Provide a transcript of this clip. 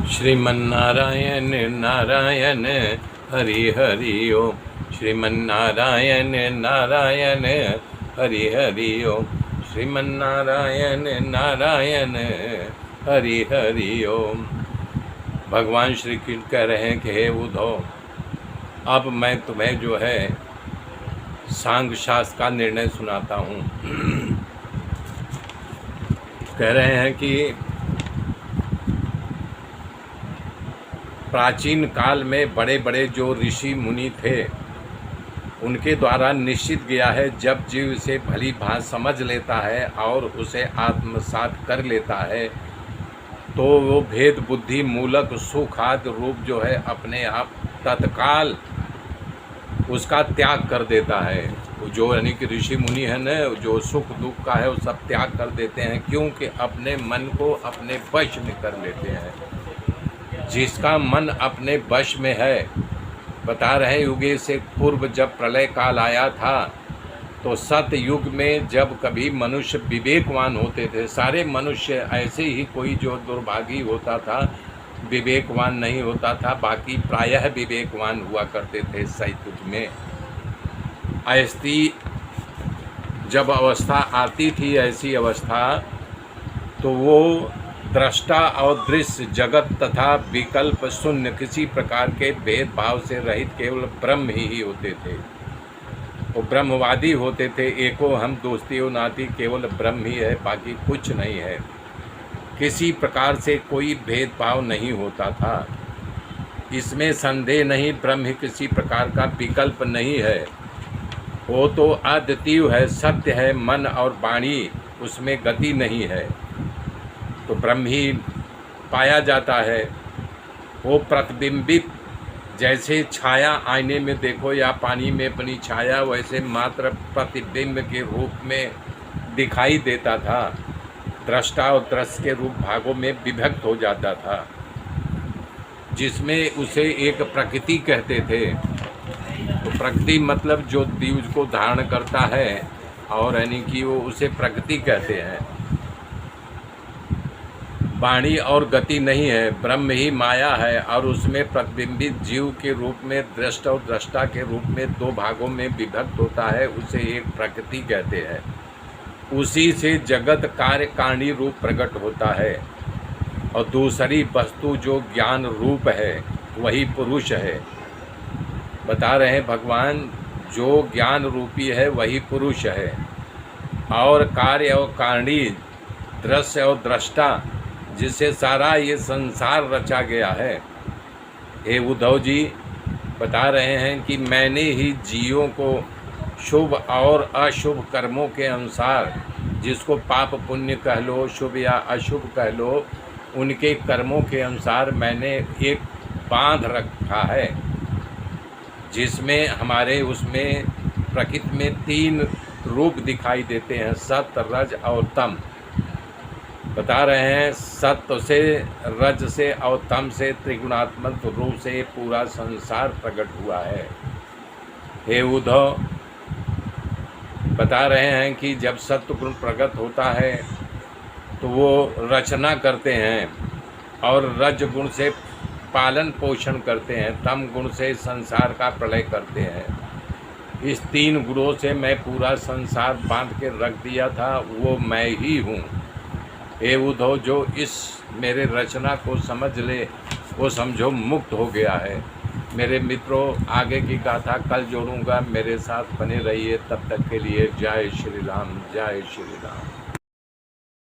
श्रीमन्नारायण नारायण हरि हरि ओम। श्रीमन्नारायण नारायण हरि हरि ओम। श्रीमन्नारायण नारायण हरि हरि ओम। भगवान श्री कृष्ण कह रहे हैं कि हे उद्धव, अब मैं तुम्हें जो है सांख्य शास्त्र का निर्णय सुनाता हूँ। कह रहे हैं कि प्राचीन काल में बड़े बड़े जो ऋषि मुनि थे उनके द्वारा निश्चित गया है, जब जीव इसे भली भांति समझ लेता है और उसे आत्मसात कर लेता है तो वो भेद बुद्धि मूलक सुख आदि रूप जो है अपने आप तत्काल उसका त्याग कर देता है। जो यानी कि ऋषि मुनि है न, जो सुख दुख का है वो सब त्याग कर देते हैं, क्योंकि अपने मन को अपने वश में कर लेते हैं। जिसका मन अपने वश में है, बता रहे युगे से पूर्व जब प्रलय काल आया था तो सत्य युग में जब कभी मनुष्य विवेकवान होते थे, सारे मनुष्य ऐसे ही, कोई जो दुर्भागी होता था विवेकवान नहीं होता था, बाकी प्रायः विवेकवान हुआ करते थे सतयुग में। ऐसी जब अवस्था आती थी, ऐसी अवस्था तो वो दृष्टा और दृश्य जगत तथा विकल्प शून्य, किसी प्रकार के भेदभाव से रहित केवल ब्रह्म ही होते थे। वो ब्रह्मवादी होते थे, एको हम दोस्ती हो नाती, केवल ब्रह्म ही है, बाकी कुछ नहीं है। किसी प्रकार से कोई भेदभाव नहीं होता था, इसमें संदेह नहीं। ब्रह्म ही किसी प्रकार का विकल्प नहीं है, वो तो अद्वितीय है, सत्य है। मन और वाणी उसमें गति नहीं है, तो ब्रह्म ही पाया जाता है। वो प्रतिबिंबित, जैसे छाया आईने में देखो या पानी में अपनी छाया, वैसे मात्र प्रतिबिंब के रूप में दिखाई देता था। दृष्टा और दृश्य के रूप भागों में विभक्त हो जाता था, जिसमें उसे एक प्रकृति कहते थे। तो प्रकृति मतलब जो जीव को धारण करता है, और यानी कि वो उसे प्रकृति कहते हैं। वाणी और गति नहीं है, ब्रह्म ही माया है, और उसमें प्रतिबिंबित जीव के रूप में दृष्टा और दृष्टा के रूप में दो भागों में विभक्त होता है, उसे एक प्रकृति कहते हैं। उसी से जगत कार्य कारणी रूप प्रकट होता है, और दूसरी वस्तु जो ज्ञान रूप है वही पुरुष है। बता रहे हैं भगवान, जो ज्ञान रूपी है वही पुरुष है, और कार्य और कारणी, दृश्य और दृष्टा, जिससे सारा ये संसार रचा गया है। हे उद्धव जी, बता रहे हैं कि मैंने ही जीवों को शुभ और अशुभ कर्मों के अनुसार, जिसको पाप पुण्य कह लो, शुभ या अशुभ कह लो, उनके कर्मों के अनुसार मैंने एक बांध रखा है, जिसमें हमारे उसमें प्रकृति में तीन रूप दिखाई देते हैं, सत्य रज और तम। बता रहे हैं सत्य से, रज से और तम से त्रिगुणात्मक रूप से पूरा संसार प्रकट हुआ है। हे उद्धव, बता रहे हैं कि जब सत्य गुण प्रकट होता है तो वो रचना करते हैं, और रज गुण से पालन पोषण करते हैं, तम गुण से संसार का प्रलय करते हैं। इस तीन गुणों से मैं पूरा संसार बांध के रख दिया था, वो मैं ही हूँ। हे उद्धव, जो इस मेरे रचना को समझ ले वो समझो मुक्त हो गया है। मेरे मित्रों, आगे की गाथा कल जोड़ूंगा, मेरे साथ बने रहिए। तब तक के लिए जय श्री राम, जय श्री राम।